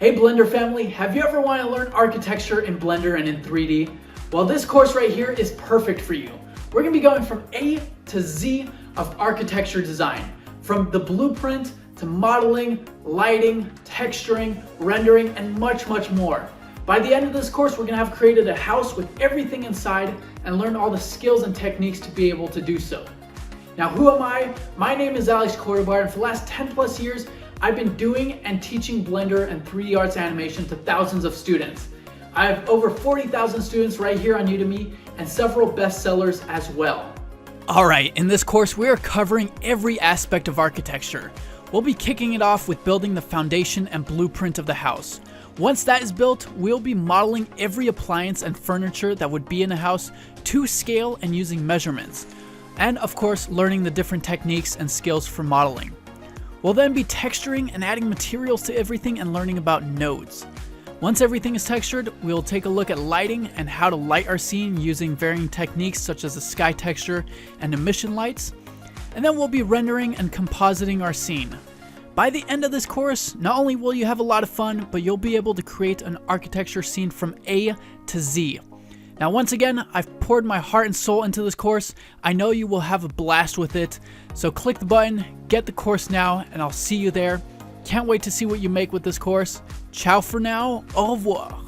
Hey Blender family, have you ever wanted to learn architecture in Blender and in 3D? Well, this course right here is perfect for you. We're going to be going from A to Z of architecture design, from the blueprint to modeling, lighting, texturing, rendering, and much, much more. By the end of this course, we're going to have created a house with everything inside and learn all the skills and techniques to be able to do so. Now, who am I? My name is Alex Cordobar, and for the last 10 plus years, I've been doing and teaching Blender and 3D arts animation to thousands of students. I have over 40,000 students right here on Udemy and several bestsellers as well. Alright, in this course we are covering every aspect of architecture. We'll be kicking it off with building the foundation and blueprint of the house. Once that is built, we'll be modeling every appliance and furniture that would be in a house to scale and using measurements. And of course, learning the different techniques and skills for modeling. We'll then be texturing and adding materials to everything and learning about nodes. Once everything is textured, we'll take a look at lighting and how to light our scene using varying techniques such as the sky texture and emission lights. And then we'll be rendering and compositing our scene. By the end of this course, not only will you have a lot of fun, but you'll be able to create an architecture scene from A to Z. Now, once again, I've poured my heart and soul into this course. I know you will have a blast with it. So click the button, get the course now, and I'll see you there. Can't wait to see what you make with this course. Ciao for now. Au revoir.